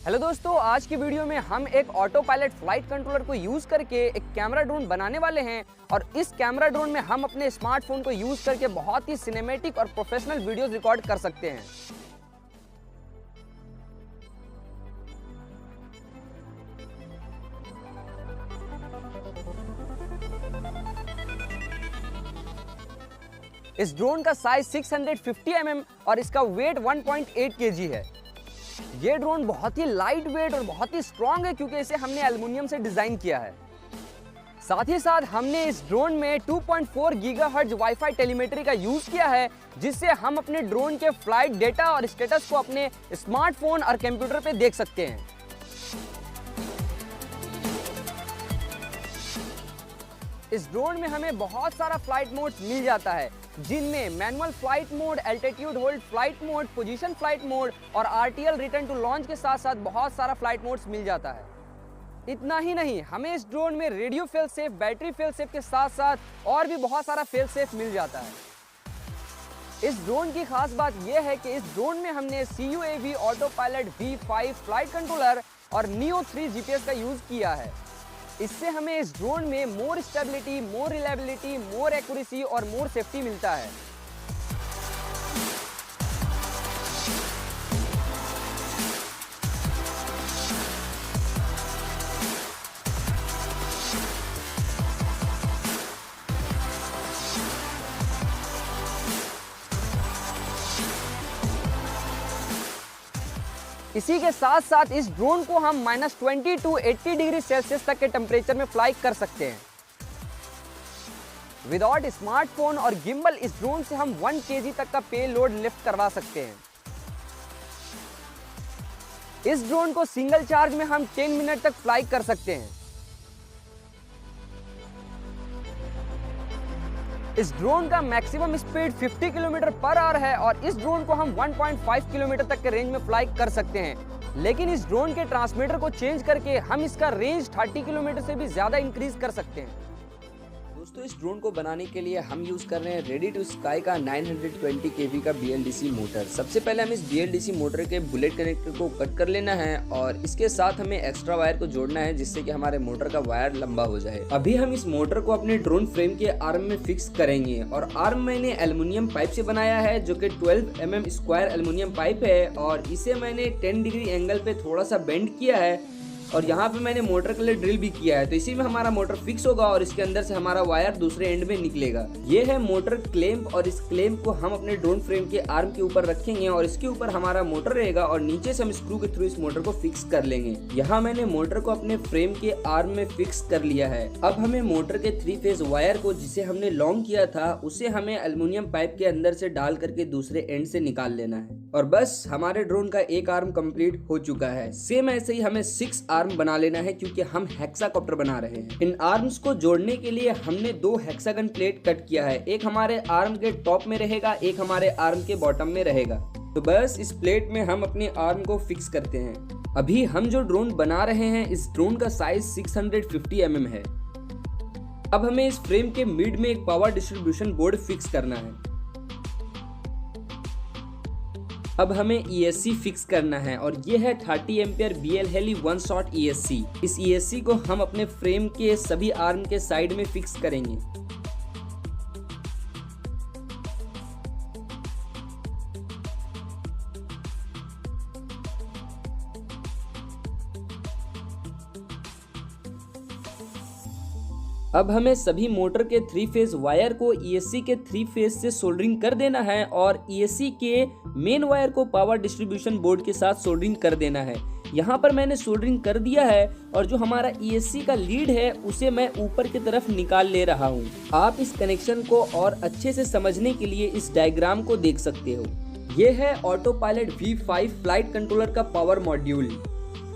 Hello दोस्तों, आज की वीडियो में हम एक ऑटो पायलट फ्लाइट कंट्रोलर को यूज करके एक कैमरा ड्रोन बनाने वाले हैं और इस कैमरा ड्रोन में हम अपने स्मार्टफोन को यूज करके बहुत ही सिनेमैटिक और प्रोफेशनल वीडियोस रिकॉर्ड कर सकते हैं। इस ड्रोन का साइज 650 mm और इसका वेट 1.8 kg है। ये ड्रोन बहुत ही लाइट वेट और बहुत ही स्ट्रॉन्ग है क्योंकि इसे हमने एल्युमिनियम से डिजाइन किया है। साथ ही साथ हमने इस ड्रोन में 2.4 गीगाहर्ट्ज वाईफाई टेलीमेट्री का यूज किया है, जिससे हम अपने ड्रोन के फ्लाइट डेटा और स्टेटस को अपने स्मार्टफोन और कंप्यूटर पे देख सकते हैं। इस ड्रोन में हमें बहुत सारा फ्लाइट मोड मिल जाता है, जिनमें manual flight mode, altitude hold flight mode, position flight mode और आरटीएल रिटर्न टू लॉन्च के साथ साथ बहुत सारा फ्लाइट मोड्स मिल जाता है। इतना ही नहीं, हमें इस ड्रोन में radio fail safe, battery fail safe के साथ साथ और भी बहुत सारा फेल सेफ मिल जाता है। इस ड्रोन की खास बात यह है कि इस ड्रोन में हमने CUAV auto pilot V5 flight controller और Neo 3 GPS का यूज किया है। इससे हमें इस ड्रोन में मोर स्टेबिलिटी, मोर रिलायबिलिटी, मोर एक्यूरेसी और मोर सेफ्टी मिलता है। इसी के साथ साथ इस ड्रोन को हम -20 to 80 डिग्री सेल्सियस तक के टेम्परेचर में फ्लाई कर सकते हैं। विदाउट स्मार्टफोन और गिम्बल इस ड्रोन से हम 1 kg तक का पे लोड लिफ्ट करवा सकते हैं। इस ड्रोन को सिंगल चार्ज में हम 10 मिनट तक फ्लाई कर सकते हैं। इस ड्रोन का मैक्सिमम स्पीड 50 km/h है और इस ड्रोन को हम 1.5 किलोमीटर तक के रेंज में फ्लाई कर सकते हैं। लेकिन इस ड्रोन के ट्रांसमीटर को चेंज करके हम इसका रेंज 30 किलोमीटर से भी ज्यादा इंक्रीज कर सकते हैं। दोस्तों, इस ड्रोन को बनाने के लिए हम यूज कर रहे हैं रेडी टू स्काई का 920 kV का BLDC मोटर। सबसे पहले हम इस BLDC मोटर के बुलेट कनेक्टर को कट कर लेना है और इसके साथ हमें एक्स्ट्रा वायर को जोड़ना है, जिससे कि हमारे मोटर का वायर लंबा हो जाए। अभी हम इस मोटर को अपने ड्रोन फ्रेम के आर्म में फिक्स करेंगे और आर्म मैंने एल्युमिनियम पाइप से बनाया है, जो कि 12 mm स्क्वायर एल्युमिनियम पाइप है और इसे मैंने 10 डिग्री एंगल पे थोड़ा सा बेंड किया है और यहाँ पे मैंने मोटर के लिए ड्रिल भी किया है, तो इसी में हमारा मोटर फिक्स होगा और इसके अंदर से हमारा वायर दूसरे एंड में निकलेगा। ये है मोटर क्लैंप और इस क्लैंप को हम अपने ड्रोन फ्रेम के आर्म के ऊपर रखेंगे और इसके ऊपर हमारा मोटर रहेगा और नीचे से हम स्क्रू के थ्रू इस मोटर को फिक्स कर लेंगे। यहाँ मैंने मोटर को अपने फ्रेम के आर्म में फिक्स कर लिया है। अब हमें मोटर के 3 फेज वायर को, जिसे हमने लॉन्ग किया था, उसे हमें एल्युमिनियम पाइप के अंदर से डाल करके दूसरे एंड से निकाल लेना है और बस हमारे ड्रोन का एक आर्म कंप्लीट हो चुका है। सेम ऐसे ही हमें 6 आर्म बना लेना है, क्योंकि हम हेक्साकॉप्टर बना रहे हैं। इन आर्म्स को जोड़ने के लिए हमने 2 हेक्सागन प्लेट कट किया है, एक हमारे आर्म के टॉप में रहेगा, एक हमारे आर्म के बॉटम में रहेगा। तो बस इस प्लेट में हम अपने आर्म को फिक्स करते हैं। अभी हम जो ड्रोन बना रहे हैं, इस ड्रोन का साइज 650 mm है। अब हमें इस फ्रेम के मिड में एक पावर डिस्ट्रीब्यूशन बोर्ड फिक्स करना है। अब हमें ESC फिक्स करना है और ये है 30 ampere BLHeli one shot ESC। इस ESC को हम अपने फ्रेम के सभी आर्म के साइड में फिक्स करेंगे। अब हमें सभी मोटर के 3 फेज वायर को ESC के 3 फेज से सोल्डरिंग कर देना है और ESC के मेन वायर को पावर डिस्ट्रीब्यूशन बोर्ड के साथ सोल्डरिंग कर देना है। यहाँ पर मैंने सोल्डरिंग कर दिया है और जो हमारा ESC का लीड है उसे मैं ऊपर की तरफ निकाल ले रहा हूँ। आप इस कनेक्शन को और अच्छे से समझने के लिए इस डायग्राम को देख सकते हो। ये है auto pilot V5 flight controller का पावर मॉड्यूल।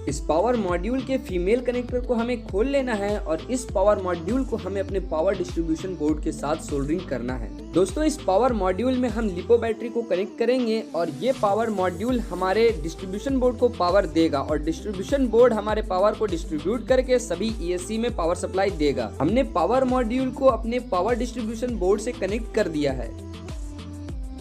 इस पावर मॉड्यूल के फीमेल कनेक्टर को हमें खोल लेना है और इस पावर मॉड्यूल को हमें अपने पावर डिस्ट्रीब्यूशन बोर्ड के साथ सोल्डरिंग करना है। दोस्तों, इस पावर मॉड्यूल में हम लिपो बैटरी को कनेक्ट करेंगे और ये पावर मॉड्यूल हमारे डिस्ट्रीब्यूशन बोर्ड को पावर देगा और डिस्ट्रीब्यूशन बोर्ड हमारे पावर को डिस्ट्रीब्यूट करके सभी ESC में पावर सप्लाई देगा। हमने पावर मॉड्यूल को अपने पावर डिस्ट्रीब्यूशन बोर्ड से कनेक्ट कर दिया है।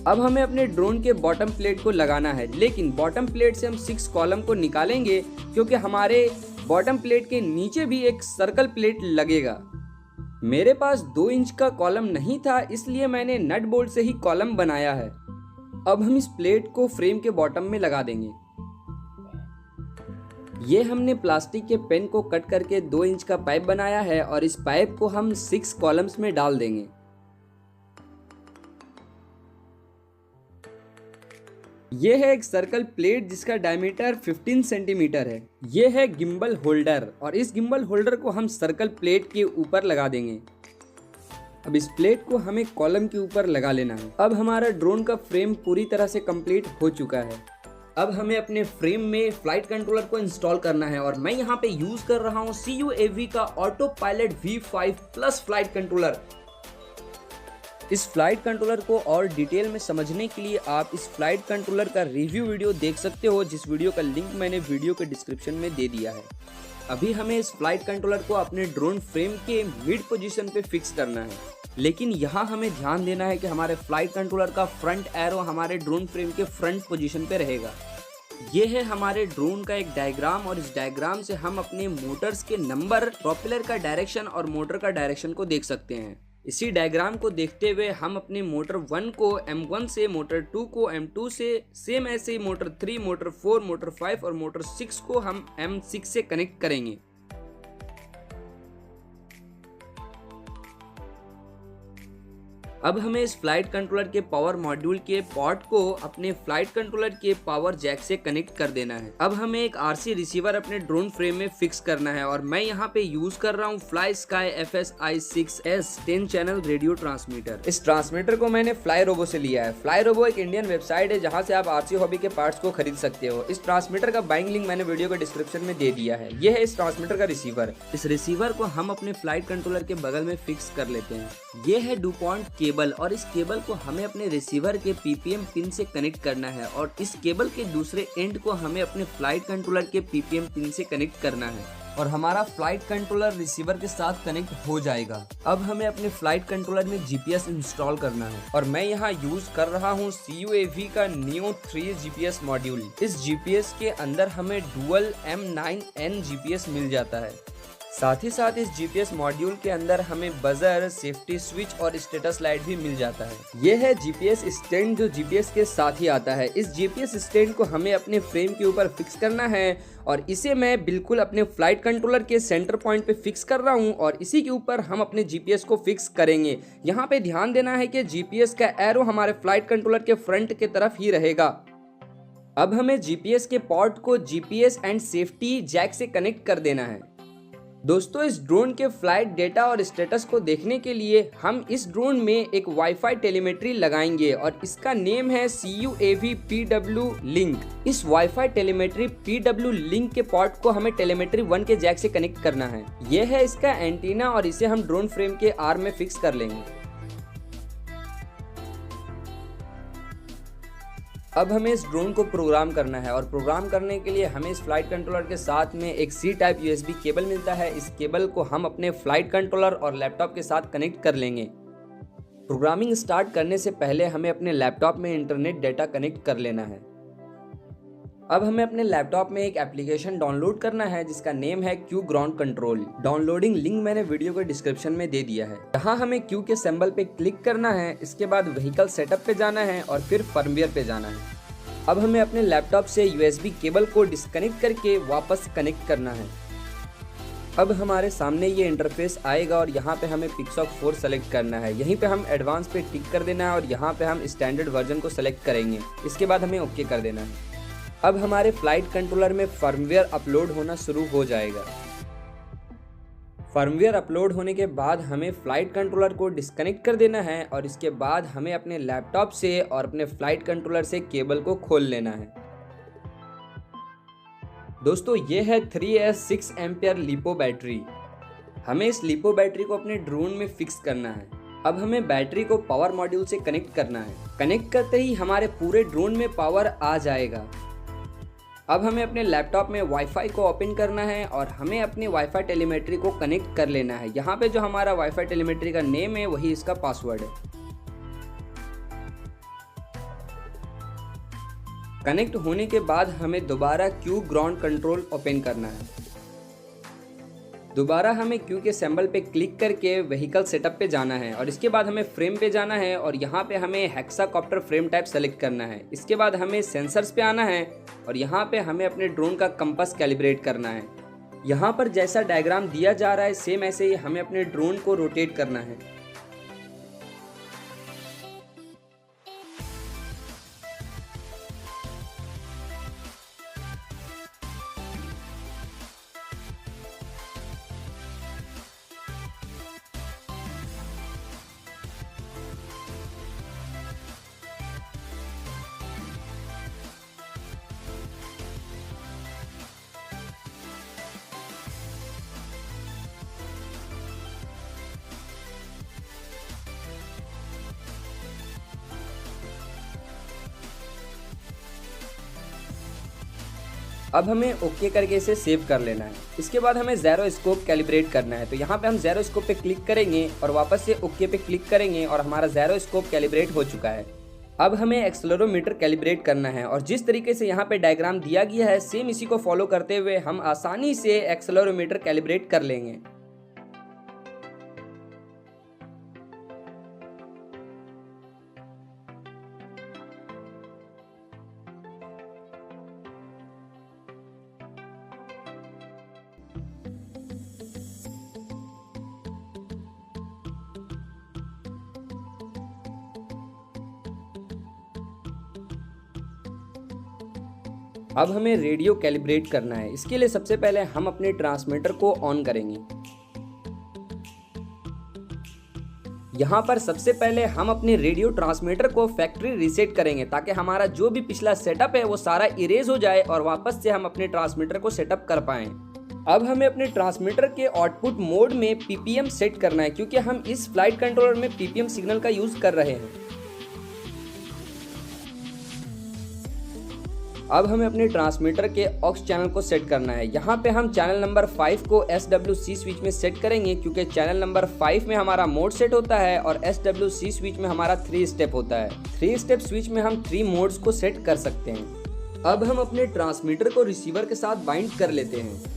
अब हमें अपने ड्रोन के बॉटम प्लेट को लगाना है, लेकिन बॉटम प्लेट से हम 6 कॉलम को निकालेंगे क्योंकि हमारे बॉटम प्लेट के नीचे भी एक सर्कल प्लेट लगेगा। मेरे पास 2 इंच का कॉलम नहीं था, इसलिए मैंने नट बोल्ट से ही कॉलम बनाया है। अब हम इस प्लेट को फ्रेम के बॉटम में लगा देंगे। ये हमने प्लास्टिक के पेन को कट करके 2 इंच का पाइप बनाया है और इस पाइप को हम 6 कॉलम्स में डाल देंगे। ये है एक सर्कल प्लेट जिसका डायमीटर 15 सेंटीमीटर है। ये है गिम्बल होल्डर और इस गिम्बल होल्डर को हम सर्कल प्लेट के ऊपर लगा देंगे। अब इस प्लेट को हमें कॉलम के ऊपर लगा लेना है। अब हमारा ड्रोन का फ्रेम पूरी तरह से कंप्लीट हो चुका है। अब हमें अपने फ्रेम में फ्लाइट कंट्रोलर को इंस्टॉल करना है और मैं यहाँ पे यूज कर रहा हूँ CUAV का auto pilot V5 plus flight controller. इस फ्लाइट कंट्रोलर को और डिटेल में समझने के लिए आप इस फ्लाइट कंट्रोलर का रिव्यू वीडियो देख सकते हो, जिस वीडियो का लिंक मैंने वीडियो के डिस्क्रिप्शन में दे दिया है। अभी हमें इस फ्लाइट कंट्रोलर को अपने ड्रोन फ्रेम के मिड पोजीशन पे फिक्स करना है, लेकिन यहाँ हमें ध्यान देना है कि हमारे फ्लाइट कंट्रोलर का फ्रंट एरो हमारे ड्रोन फ्रेम के फ्रंट पोजीशन पे रहेगा। ये है हमारे ड्रोन का एक डायग्राम और इस डायग्राम से हम अपने मोटर्स के नंबर, प्रोपेलर का डायरेक्शन और मोटर का डायरेक्शन को देख सकते हैं। इसी डायग्राम को देखते हुए हम अपने मोटर 1 को M1 से, मोटर 2 को M2 से, सेम ऐसे ही मोटर 3, मोटर 4, मोटर 5 और मोटर 6 को हम M6 से कनेक्ट करेंगे। अब हमें इस फ्लाइट कंट्रोलर के पावर मॉड्यूल के पोर्ट को अपने फ्लाइट कंट्रोलर के पावर जैक से कनेक्ट कर देना है। अब हमें एक RC रिसीवर अपने ड्रोन फ्रेम में फिक्स करना है और मैं यहाँ पे यूज कर रहा हूँ fly sky FSI-6S 10 channel radio transmitter. इस ट्रांसमीटर को मैंने फ्लाई रोबो से लिया है। फ्लाई रोबो एक इंडियन वेबसाइट है जहाँ से आप RC हॉबी के पार्ट्स को खरीद सकते हो। इस ट्रांसमीटर का बाइंग लिंक मैंने वीडियो के डिस्क्रिप्शन में दे दिया है। यह है इस ट्रांसमीटर का रिसीवर। इस रिसीवर को हम अपने फ्लाइट कंट्रोलर के बगल में फिक्स कर लेते हैं। ये है डुपॉन्ट केबल और इस केबल को हमें अपने रिसीवर के PPM पिन से कनेक्ट करना है और इस केबल के दूसरे एंड को हमें अपने फ्लाइट कंट्रोलर के PPM पिन से कनेक्ट करना है और हमारा फ्लाइट कंट्रोलर रिसीवर के साथ कनेक्ट हो जाएगा। अब हमें अपने फ्लाइट कंट्रोलर में GPS इंस्टॉल करना है और मैं यहाँ यूज कर रहा हूँ CUAV का Neo 3 GPS मॉड्यूल। इस GPS के अंदर हमें डुअल M9N GPS मिल जाता है। साथ ही साथ इस GPS मॉड्यूल के अंदर हमें बजर, सेफ्टी स्विच और स्टेटस लाइट भी मिल जाता है। यह है GPS स्टैंड जो GPS के साथ ही आता है। इस GPS स्टैंड को हमें अपने फ्रेम के ऊपर फिक्स करना है और इसे मैं बिल्कुल अपने फ्लाइट कंट्रोलर के सेंटर पॉइंट पे फिक्स कर रहा हूँ और इसी के ऊपर हम अपने GPS को फिक्स करेंगे। यहाँ पे ध्यान देना है कि GPS का एरो हमारे फ्लाइट कंट्रोलर के फ्रंट की तरफ ही रहेगा। अब हमें GPS के पोर्ट को GPS एंड सेफ्टी जैक से कनेक्ट कर देना है। दोस्तों, इस ड्रोन के फ्लाइट डेटा और स्टेटस को देखने के लिए हम इस ड्रोन में एक वाईफाई टेलीमेट्री लगाएंगे और इसका नेम है CUAV PW लिंक। इस वाईफाई टेलीमेट्री PW लिंक के पोर्ट को हमें टेलीमेट्री 1 के जैक से कनेक्ट करना है। यह है इसका एंटीना और इसे हम ड्रोन फ्रेम के आर्म में फिक्स कर लेंगे। अब हमें इस ड्रोन को प्रोग्राम करना है और प्रोग्राम करने के लिए हमें इस फ्लाइट कंट्रोलर के साथ में एक C टाइप USB केबल मिलता है। इस केबल को हम अपने फ्लाइट कंट्रोलर और लैपटॉप के साथ कनेक्ट कर लेंगे। प्रोग्रामिंग स्टार्ट करने से पहले हमें अपने लैपटॉप में इंटरनेट डेटा कनेक्ट कर लेना है। अब हमें अपने लैपटॉप में एक एप्लीकेशन डाउनलोड करना है जिसका नेम है Q ground control. Downloading link मैंने वीडियो के डिस्क्रिप्शन में दे दिया है। यहाँ हमें Q के सिंबल पे क्लिक करना है, इसके बाद व्हीकल सेटअप पे जाना है और फिर फर्मवेयर पे जाना है। अब हमें अपने लैपटॉप से USB केबल को डिस्कनेक्ट करके वापस कनेक्ट करना है। अब हमारे सामने ये इंटरफेस आएगा और यहाँ पे हमें पिक्सॉक 4 सेलेक्ट करना है। यहीं पे हम एडवांस पे टिक कर देना है और यहाँ पे हम स्टैंडर्ड वर्जन को सेलेक्ट करेंगे। इसके बाद हमें ओके कर देना है। अब हमारे फ्लाइट कंट्रोलर में फर्मवेयर अपलोड होना शुरू हो जाएगा। फर्मवेयर अपलोड होने के बाद हमें फ्लाइट कंट्रोलर को डिस्कनेक्ट कर देना है और इसके बाद हमें अपने लैपटॉप से और अपने फ्लाइट कंट्रोलर से केबल को खोल लेना है। दोस्तों, ये है 3S 6 एम्पियर लिपो बैटरी। हमें इस लिपो बैटरी को अपने ड्रोन में फिक्स करना है। अब हमें बैटरी को पावर मॉड्यूल से कनेक्ट करना है। कनेक्ट करते ही हमारे पूरे ड्रोन में पावर आ जाएगा। अब हमें अपने लैपटॉप में वाईफाई को ओपन करना है और हमें अपनी वाईफाई टेलीमेट्री को कनेक्ट कर लेना है। यहाँ पे जो हमारा वाईफाई टेलीमेट्री का नेम है वही इसका पासवर्ड है। कनेक्ट होने के बाद हमें दोबारा क्यू ग्राउंड कंट्रोल ओपन करना है। दोबारा हमें क्यू के सिंबल पे क्लिक करके व्हीकल सेटअप पे जाना है और इसके बाद हमें फ्रेम पे जाना है और यहाँ पे हमें हेक्साकॉप्टर फ्रेम टाइप सेलेक्ट करना है। इसके बाद हमें सेंसर्स पे आना है और यहाँ पे हमें अपने ड्रोन का कंपास कैलिब्रेट करना है। यहाँ पर जैसा डायग्राम दिया जा रहा है सेम ऐसे ही हमें अपने ड्रोन को रोटेट करना है। अब हमें ओके करके इसे सेव कर लेना है। इसके बाद हमें ज़ेरो स्कोप कैलिब्रेट करना है, तो यहाँ पे हम ज़ेरो स्कोप पे क्लिक करेंगे और वापस से ओके पे क्लिक करेंगे और हमारा ज़ेरो स्कोप कैलिब्रेट हो चुका है। अब हमें एक्सेलेरोमीटर कैलिब्रेट करना है और जिस तरीके से यहाँ पे डायग्राम दिया गया है सेम इसी को फॉलो करते हुए हम आसानी से एक्सेलेरोमीटर कैलिब्रेट कर लेंगे। अब हमें रेडियो कैलिब्रेट करना है। इसके लिए सबसे पहले हम अपने ट्रांसमीटर को ऑन करेंगे। यहाँ पर सबसे पहले हम अपने रेडियो ट्रांसमीटर को फैक्ट्री रीसेट करेंगे ताकि हमारा जो भी पिछला सेटअप है वो सारा इरेज हो जाए और वापस से हम अपने ट्रांसमीटर को सेटअप कर पाएं। अब हमें अपने ट्रांसमीटर के आउटपुट मोड में पीपीएम सेट करना है क्योंकि हम इस फ्लाइट कंट्रोलर में पीपीएम सिग्नल का यूज कर रहे हैं। अब हमें अपने ट्रांसमीटर के ऑक्स चैनल को सेट करना है। यहाँ पे हम चैनल नंबर 5 को SWC स्विच में सेट करेंगे क्योंकि चैनल नंबर 5 में हमारा मोड सेट होता है और SWC स्विच में हमारा 3 स्टेप होता है। 3 स्टेप स्विच में हम 3 मोड्स को सेट कर सकते हैं। अब हम अपने ट्रांसमीटर को रिसीवर के साथ बाइंड कर लेते हैं।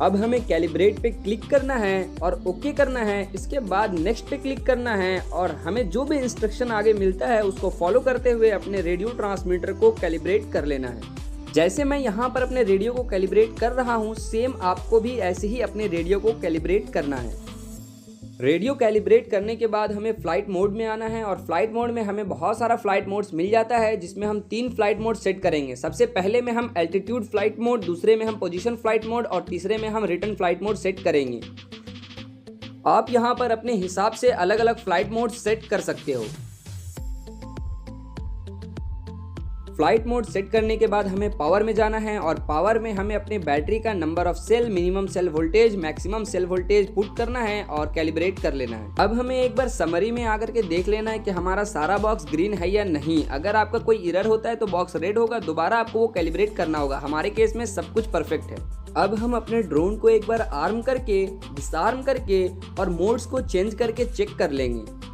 अब हमें कैलिब्रेट पे क्लिक करना है और ओके करना है। इसके बाद नेक्स्ट पे क्लिक करना है और हमें जो भी इंस्ट्रक्शन आगे मिलता है उसको फॉलो करते हुए अपने रेडियो ट्रांसमीटर को कैलिब्रेट कर लेना है। जैसे मैं यहाँ पर अपने रेडियो को कैलिब्रेट कर रहा हूँ सेम आपको भी ऐसे ही अपने रेडियो को कैलिब्रेट करना है। रेडियो कैलिब्रेट करने के बाद हमें फ्लाइट मोड में आना है और फ्लाइट मोड में हमें बहुत सारा फ्लाइट मोड्स मिल जाता है जिसमें हम 3 फ्लाइट मोड सेट करेंगे। सबसे पहले में हम एल्टीट्यूड फ्लाइट मोड, दूसरे में हम पोजीशन फ्लाइट मोड और तीसरे में हम रिटर्न फ्लाइट मोड सेट करेंगे। आप यहाँ पर अपने हिसाब से अलग अलग फ्लाइट मोड सेट कर सकते हो। फ्लाइट मोड सेट करने के बाद हमें पावर में जाना है और पावर में हमें अपने बैटरी का number of cell, minimum cell voltage, maximum cell voltage put करना है और कैलिब्रेट कर लेना है। अब हमें एक बार समरी में आकर के देख लेना है कि हमारा सारा बॉक्स ग्रीन है या नहीं। अगर आपका कोई एरर होता है तो बॉक्स रेड होगा, दोबारा आपको वो कैलिब्रेट करना होगा। हमारे केस में सब कुछ परफेक्ट है। अब हम अपने ड्रोन को एक बार आर्म करके, डिसआर्म करके और मोड्स को चेंज करके चेक कर लेंगे।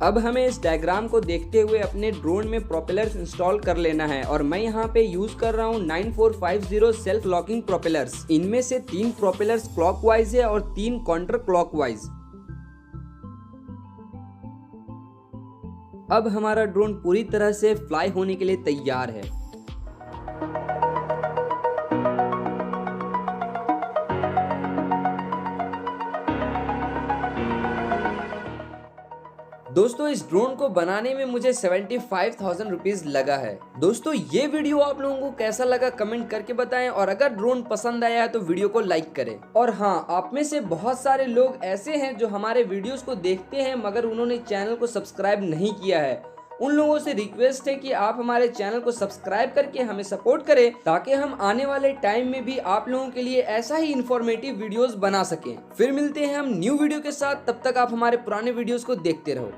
अब हमें इस डायग्राम को देखते हुए अपने ड्रोन में प्रोपेलर्स इंस्टॉल कर लेना है और मैं यहाँ पे यूज कर रहा हूँ 9450 सेल्फ लॉकिंग प्रोपेलर्स। इनमें से 3 प्रोपेलर्स क्लॉकवाइज है और 3 काउंटर क्लॉकवाइज। अब हमारा ड्रोन पूरी तरह से फ्लाई होने के लिए तैयार है। दोस्तों इस ड्रोन को बनाने में मुझे 75,000 रुपीज लगा है। दोस्तों ये वीडियो आप लोगों को कैसा लगा कमेंट करके बताएं और अगर ड्रोन पसंद आया है तो वीडियो को लाइक करें। और हाँ, आप में से बहुत सारे लोग ऐसे हैं जो हमारे वीडियोस को देखते हैं मगर उन्होंने चैनल को सब्सक्राइब नहीं किया है। उन लोगों से रिक्वेस्ट है कि आप हमारे चैनल को सब्सक्राइब करके हमें सपोर्ट करें ताकि हम आने वाले टाइम में भी आप लोगों के लिए ऐसा ही इंफॉर्मेटिव वीडियोस बना सकें। फिर मिलते हैं हम न्यू वीडियो के साथ, तब तक आप हमारे पुराने वीडियोस को देखते रहो।